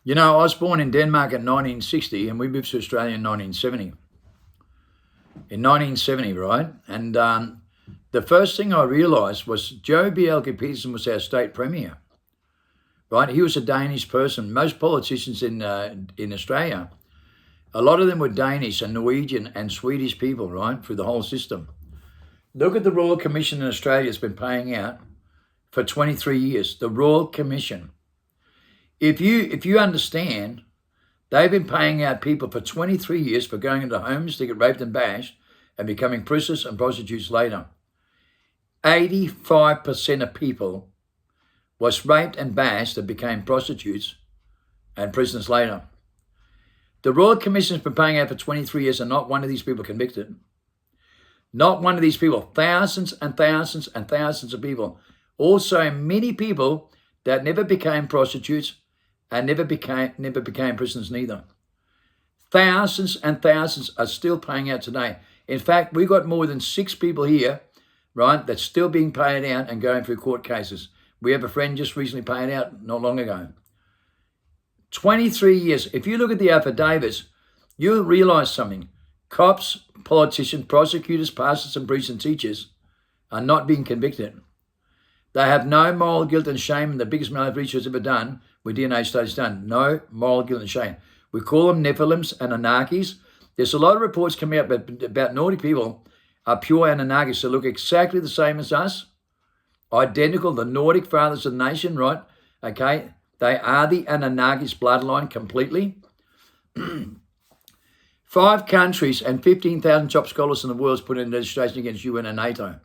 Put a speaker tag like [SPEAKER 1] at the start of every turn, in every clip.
[SPEAKER 1] You know, I was born in Denmark in 1960 and we moved to Australia in 1970. In 1970, right? And the first thing I realised was Joe Bjelke Petersen was our state premier, right? He was a Danish person. Most politicians in Australia, a lot of them were Danish and Norwegian and Swedish people, right, through the whole system. Look at the Royal Commission in Australia has been paying out for 23 years. The Royal Commission. If you understand, they've been paying out people for 23 years for going into homes to get raped and bashed and becoming prisoners and prostitutes later. 85% of people was raped and bashed and became prostitutes and prisoners later. The Royal Commission has been paying out for 23 years and not one of these people convicted. Not one of these people. Thousands and thousands and thousands of people. Also many people that never became prostitutes and never became prisoners neither. Thousands and thousands are still paying out today. In fact, we got more than 6 people here, right, that's still being paid out and going through court cases. We have a friend just recently paid out not long ago. 23 years. If you look at the affidavits, you'll realize something. Cops, politicians, prosecutors, pastors and priests and teachers are not being convicted. They have no moral guilt and shame, and the biggest amount of research ever done with DNA studies done. No moral guilt and shame. We call them Nephilims and Annunakis. There's a lot of reports coming out about Nordic people are pure Annunakis. They look exactly the same as us. Identical, the Nordic fathers of the nation, right? Okay, they are the Annunakis bloodline completely. 5 countries and 15,000 top scholars in the world put in legislation against UN and NATO.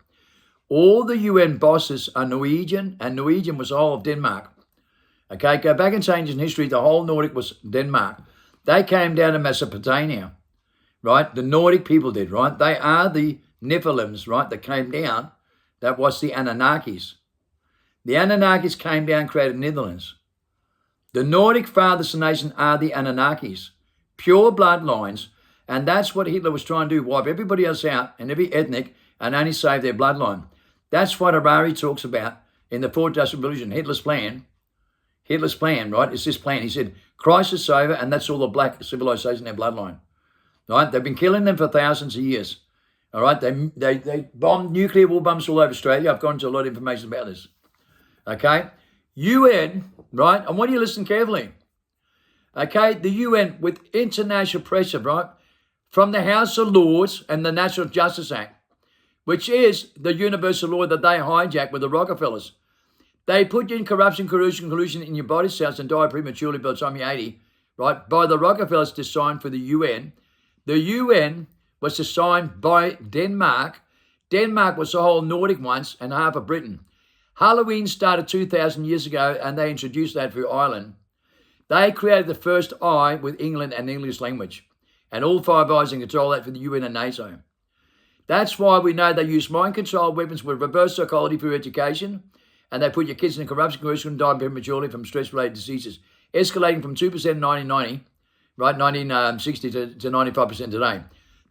[SPEAKER 1] All the UN bosses are Norwegian, and Norwegian was the whole of Denmark. Okay, go back and change in history, the whole Nordic was Denmark. They came down to Mesopotamia, right? The Nordic people did, right? They are the Nephilims, right, that came down. That was the Annunakis. The Annunakis came down and created Netherlands. The Nordic fathers of the nation are the Annunakis, pure bloodlines, and that's what Hitler was trying to do, wipe everybody else out and every ethnic and only save their bloodline. That's what Harari talks about in the Fourth Industrial Revolution, Hitler's plan. Hitler's plan, right, is this plan. He said, crisis over, and that's all the black civilization, their bloodline. Right? They've been killing them for thousands of years. All right, they bombed nuclear war bombs all over Australia. I've gone into a lot of information about this. Okay, UN, right, I want you to listen carefully. Okay, the UN with international pressure, right, from the House of Lords and the National Justice Act, which is the universal law that they hijacked with the Rockefellers. They put you in corruption, collusion in your body cells and die prematurely by the time you're 80, right, by the Rockefellers to sign for the UN. The UN was assigned by Denmark. Denmark was the whole Nordic once and half of Britain. Halloween started 2,000 years ago and they introduced that through Ireland. They created the first I with England and English language. And all 5 eyes in control that for the UN and NATO. That's why we know they use mind control weapons with reverse psychology through education. And they put your kids in corruption, collusion, and die prematurely from stress-related diseases, escalating from 2% in 1990, right, 1960 to 95% today.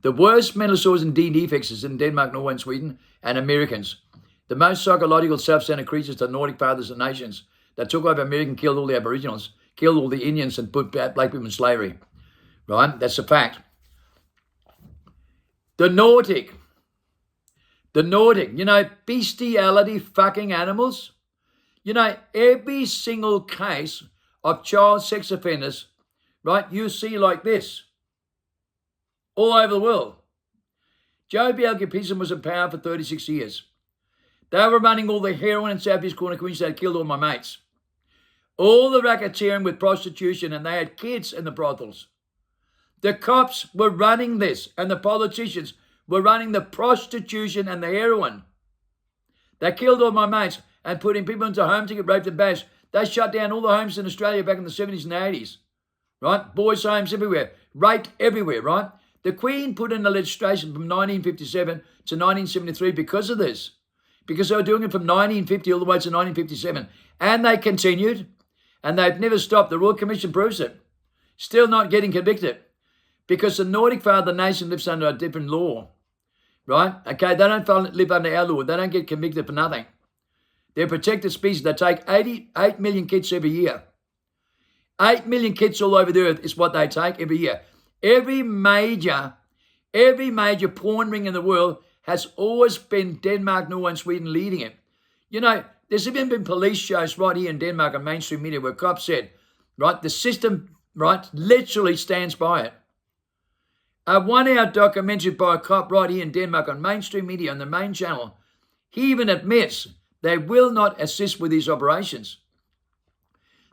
[SPEAKER 1] The worst mental disorders and DNA defects is in Denmark, Norway, and Sweden, and Americans. The most psychological self-centered creatures, the Nordic fathers of nations that took over America and killed all the Aboriginals, killed all the Indians and put black people in slavery. Right? That's a fact. The Nordic, you know, bestiality fucking animals. You know, every single case of child sex offenders, right, you see like this all over the world. Joe Bjelke Petersen was in power for 36 years. They were running all the heroin in Southeast Corner Queensland. They killed all my mates. All the racketeering with prostitution, and they had kids in the brothels. The cops were running this, and the politicians were running the prostitution and the heroin. They killed all my mates and putting people into homes to get raped and bashed. They shut down all the homes in Australia back in the 70s and 80s. Right? Boys' homes everywhere. Raped everywhere, right? The Queen put in a legislation from 1957 to 1973 because of this. Because they were doing it from 1950 all the way to 1957. And they continued. And they've never stopped. The Royal Commission proves it. Still not getting convicted. Because the Nordic father nation lives under a different law. Right? Okay, they don't live under our law. They don't get convicted for nothing. They're protected species. They take 88 million kids every year. 8 million kits all over the earth is what they take every year. Every major porn ring in the world has always been Denmark, Norway, and Sweden leading it. You know, there's even been police shows right here in Denmark on mainstream media where cops said, right, the system, right, literally stands by it. A 1-hour documentary by a cop right here in Denmark on mainstream media on the main channel, he even admits they will not assist with these operations.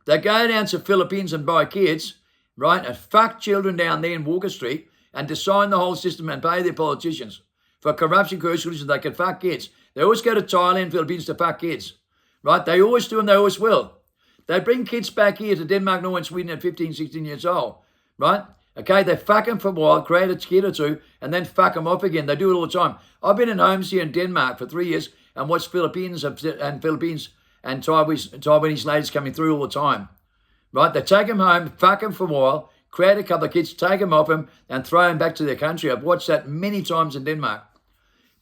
[SPEAKER 1] They go down to Philippines and buy kids, right, and fuck children down there in Walker Street and design the whole system and pay their politicians for corruption so they can fuck kids. They always go to Thailand, Philippines to fuck kids, right? They always do and they always will. They bring kids back here to Denmark, Norway, and Sweden at 15, 16 years old, right? Okay, they fuck them for a while, create a kid or two, and then fuck them off again. They do it all the time. I've been in homes here in Denmark for 3 years and watched Philippines and Taiwanese ladies coming through all the time, right? They take them home, fuck them for a while, create a couple of kids, take them off them, and throw them back to their country. I've watched that many times in Denmark.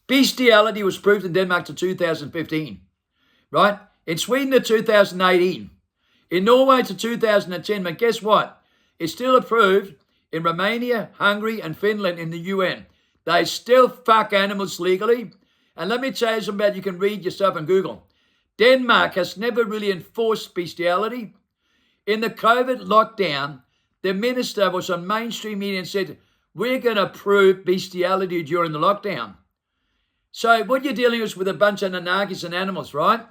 [SPEAKER 1] Bestiality was proved in Denmark to 2015, right? In Sweden to 2018. In Norway to 2010. But guess what? It's still approved in Romania, Hungary, and Finland in the UN. They still fuck animals legally. And let me tell you something about, you can read yourself on Google. Denmark has never really enforced bestiality. In the COVID lockdown, the minister was on mainstream media and said, we're going to prove bestiality during the lockdown. So what you're dealing with a bunch of Annunakis and animals, right?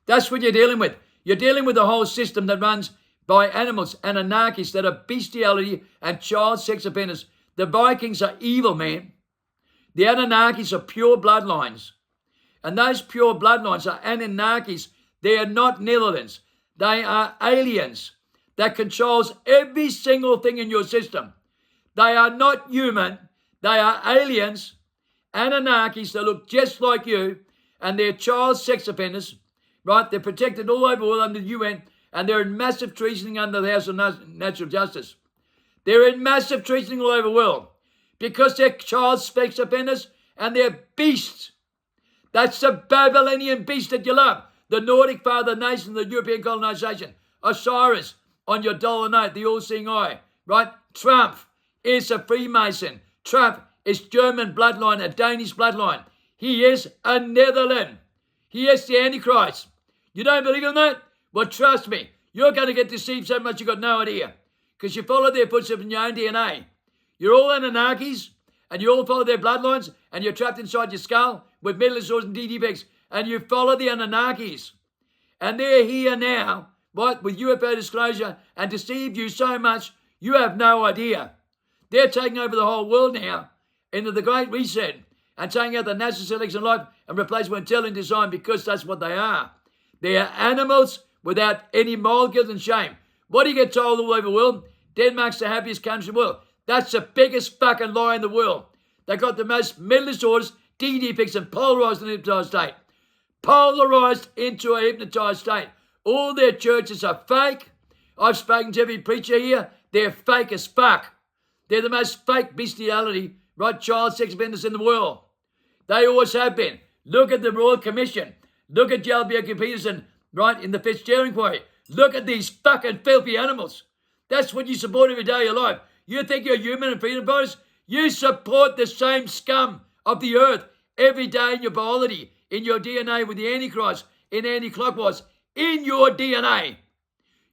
[SPEAKER 1] That's what you're dealing with. You're dealing with a whole system that runs by animals and Annunakis that are bestiality and child sex offenders. The Vikings are evil, man. The Annunakis are pure bloodlines. And those pure bloodlines are Annunakis. They are not Netherlands. They are aliens that controls every single thing in your system. They are not human. They are aliens, Annunakis that look just like you, and they're child sex offenders, right? They're protected all over the world under the UN, and they're in massive treasoning under the House of Natural Justice. They're in massive treasoning all over the world because they're child sex offenders and they're beasts. That's the Babylonian beast that you love. The Nordic father nation, the European colonization. Osiris on your dollar note, the all-seeing eye, right? Trump is a Freemason. Trump is German bloodline, a Danish bloodline. He is a Netherland. He is the Antichrist. You don't believe in that? Well, trust me, you're going to get deceived so much you've got no idea because you follow their footsteps in your own DNA. You're all Anunnakis and you all follow their bloodlines and you're trapped inside your skull with mental disorders and defects and you follow the Anunnakis. And they're here now, what, with UFO disclosure and deceive you so much you have no idea. They're taking over the whole world now into the Great Reset and taking out the natural selection of life and replacing with intelligent design because that's what they are. They are animals without any moral guilt and shame. What do you get told all over the world? Denmark's the happiest country in the world. That's the biggest fucking lie in the world. They got the most mental disorders, defects, and polarized in a hypnotized state. Polarized into a hypnotized state. All their churches are fake. I've spoken to every preacher here. They're fake as fuck. They're the most fake bestiality, right, child sex offenders in the world. They always have been. Look at the Royal Commission. Look at Jalbjerg Peterson, right, in the Fitzgerald inquiry. Look at these fucking filthy animals. That's what you support every day of your life. You think you're human and freedom fighters? You support the same scum of the earth every day in your biology, in your DNA with the Antichrist, in anti-clockwise, in your DNA.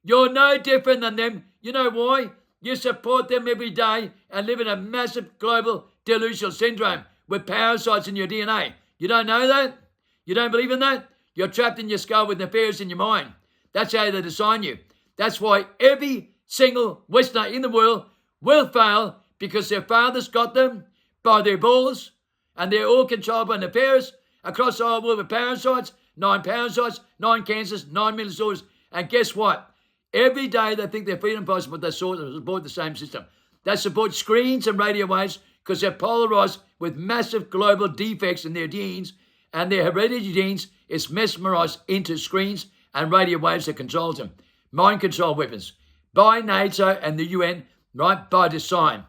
[SPEAKER 1] You're no different than them. You know why? You support them every day and live in a massive global delusional syndrome with parasites in your DNA. You don't know that? You don't believe in that? You're trapped in your skull with nefarious in your mind. That's how they design you. That's why every single Westerner in the world will fail because their fathers got them by their balls and they're all controlled by nefarious across the whole world with parasites, 9 cancers, 9 mental disorders. And guess what? Every day they think they're freedom fighters, but they support the same system. They support screens and radio waves because they're polarized with massive global defects in their genes, and their hereditary genes is mesmerized into screens and radio waves that control them. Mind control weapons by NATO and the UN, right, by design.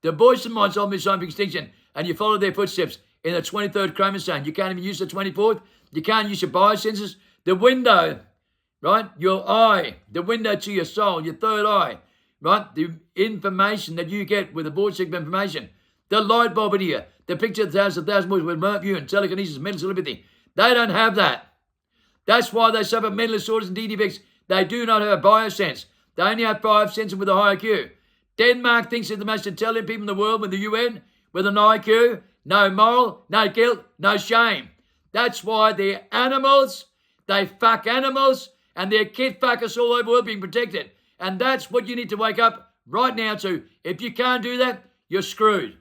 [SPEAKER 1] The voice and minds ultimately designed for extinction, and you follow their footsteps in the 23rd chromosome. You can't even use the 24th. You can't use your biosensors. The window right? Your eye, the window to your soul, your third eye, right? The information that you get with the voice of information, the light bulb in here, the picture of 1,000 voices with remote view and telekinesis, mental telepathy. They don't have that. That's why they suffer mental disorders and defects. They do not have a biosense. They only have 5 senses with a high IQ. Denmark thinks they're the most intelligent people in the world with the UN, with an IQ, no moral, no guilt, no shame. That's why they're animals, they fuck animals, and they're kid fuckers all over the world being protected. And that's what you need to wake up right now to. If you can't do that, you're screwed.